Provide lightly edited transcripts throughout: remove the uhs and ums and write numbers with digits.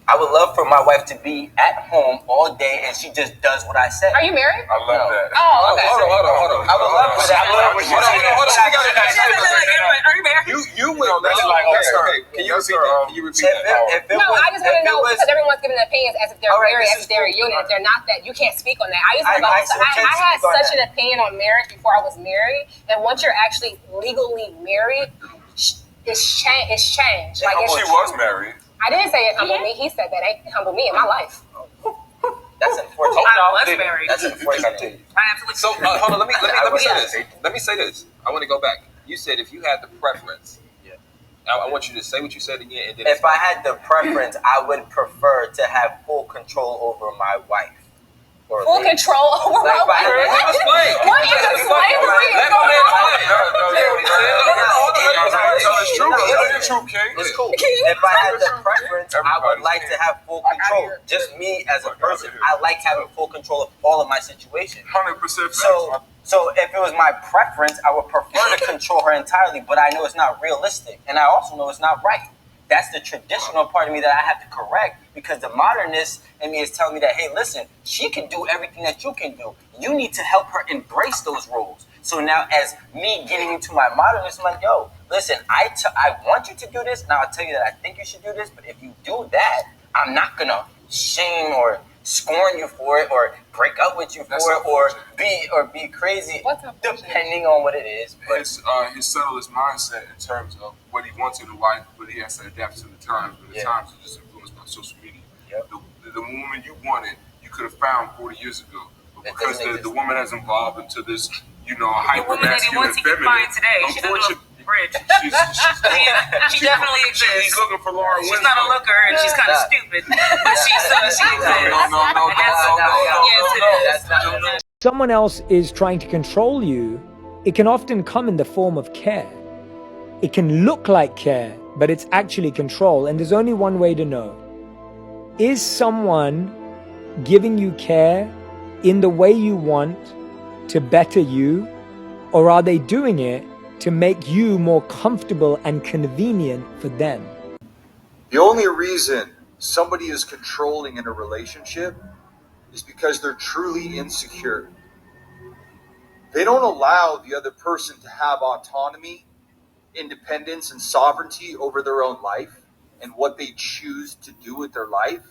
I would love for my wife to be at home all day and she just does what I say. Are you married? I love that. Oh, okay. Hold on. I would love for that. Hold on. We got Are you married? You would really like okay. Can you repeat that? No, I just want to know because everyone's giving opinions as if they're married, as if they're a unit. If they're not that, you can't speak on that. I had such an opinion on marriage before I was married, and once you're actually legally married, it's changed. Like she was married. I didn't say it humbled me. He said that it humbled me in my life. That's unfortunate. I was married. That's unfortunate. I absolutely. So hold on. Let me say this. Let me say this. I want to go back. You said if you had the preference. Yeah. I want you to say what you said again. And then If I had the preference, I would prefer to have full control over my wife. Full control over my wife. What is a slavery? It's true. It's true, King. It's cool. If I had the preference, I would like to have full control. Just me as a person, I like having full control of all of my situations. 100%. So if it was my preference, I would prefer to control her entirely, but I know it's not realistic. And I also know it's not right. That's the traditional part of me that I have to correct because the modernist in me is telling me that, hey, listen, she can do everything that you can do. You need to help her embrace those roles. So now as me getting into my modernist, I'm like, yo, listen, I want you to do this. Now I'll tell you that I think you should do this. But if you do that, I'm not going to shame or scorn you for it or break up with you for it or be crazy depending on what it is. But his subtlest mindset in terms of what he wants in a wife, but he has to adapt to the times. But the times are just influenced by social media. Yep. The woman you wanted, you could have found 40 years ago. But because the woman has evolved into this, hyper masculine feminine. Today, unfortunately, she definitely exists. She's looking for Laura She's not a looker and she's kind of stupid, but she exists. No. Someone else is trying to control you. It can often come in the form of care. It can look like care, but it's actually control. And there's only one way to know. Is someone giving you care in the way you want to better you, or are they doing it to make you more comfortable and convenient for them? The only reason somebody is controlling in a relationship is because they're truly insecure. They don't allow the other person to have autonomy, independence, and sovereignty over their own life and what they choose to do with their life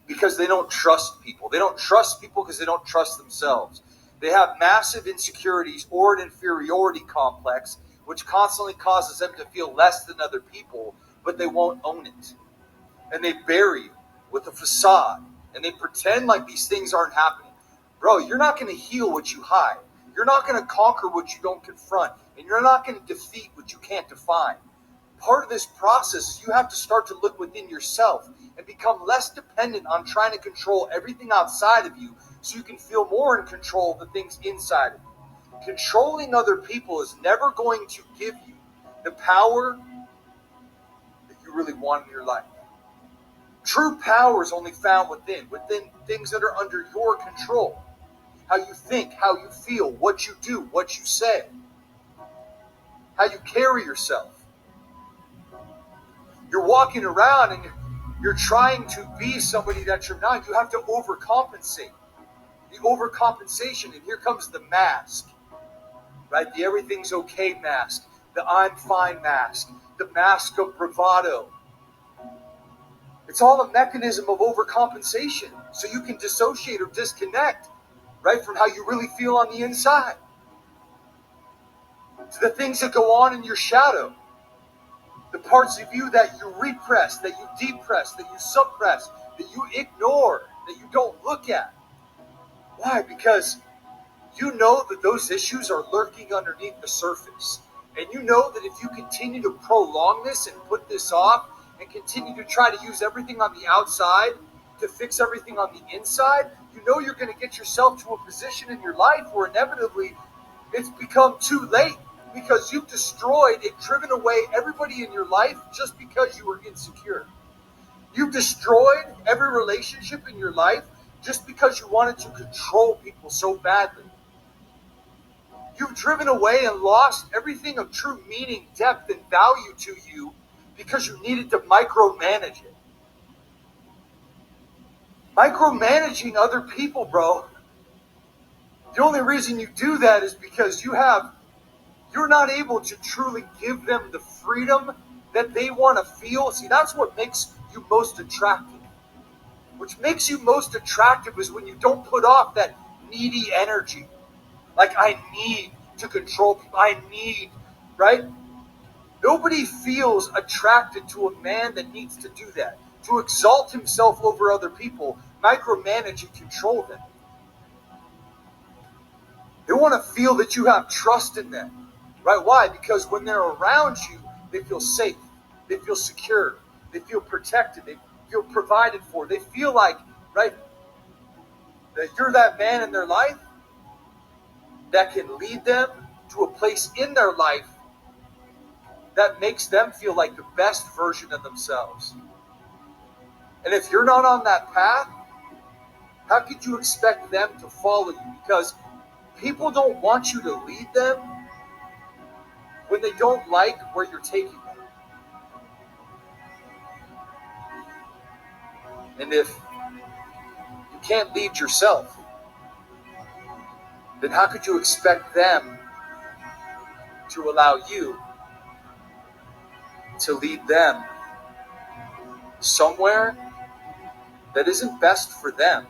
because they don't trust people. They don't trust people because they don't trust themselves. They have massive insecurities or an inferiority complex which constantly causes them to feel less than other people, but they won't own it. And they bury it with a facade, and they pretend like these things aren't happening. Bro, you're not going to heal what you hide. You're not going to conquer what you don't confront, and you're not going to defeat what you can't define. Part of this process is you have to start to look within yourself and become less dependent on trying to control everything outside of you so you can feel more in control of the things inside of you. Controlling other people is never going to give you the power that you really want in your life. True power is only found within things that are under your control. How you think, how you feel, what you do, what you say, how you carry yourself. You're walking around and you're trying to be somebody that you're not. You have to overcompensate. The overcompensation, and here comes the mask. Right? The everything's okay mask, the I'm fine mask, the mask of bravado. It's all a mechanism of overcompensation so you can dissociate or disconnect, right, from how you really feel on the inside. To the things that go on in your shadow, the parts of you that you repress, that you depress, that you suppress, that you ignore, that you don't look at. Why? Because you know that those issues are lurking underneath the surface. And you know that if you continue to prolong this and put this off and continue to try to use everything on the outside to fix everything on the inside, you know you're going to get yourself to a position in your life where inevitably it's become too late because you've destroyed and driven away everybody in your life just because you were insecure. You've destroyed every relationship in your life just because you wanted to control people so badly. You've driven away and lost everything of true meaning, depth, and value to you because you needed to micromanage it. Micromanaging other people, bro. The only reason you do that is because you're not able to truly give them the freedom that they want to feel. See, that's what makes you most attractive. Which makes you most attractive is when you don't put off that needy energy. Like, I need to control people. I need, right? Nobody feels attracted to a man that needs to do that. To exalt himself over other people, micromanage and control them. They want to feel that you have trust in them. Right? Why? Because when they're around you, they feel safe. They feel secure. They feel protected. They feel provided for. They feel like, right, that you're that man in their life that can lead them to a place in their life that makes them feel like the best version of themselves. And if you're not on that path, how could you expect them to follow you? Because people don't want you to lead them when they don't like where you're taking them. And if you can't lead yourself, then how could you expect them to allow you to lead them somewhere that isn't best for them,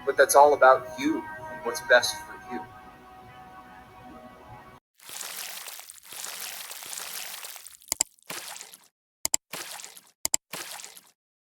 but that's all about you and what's best for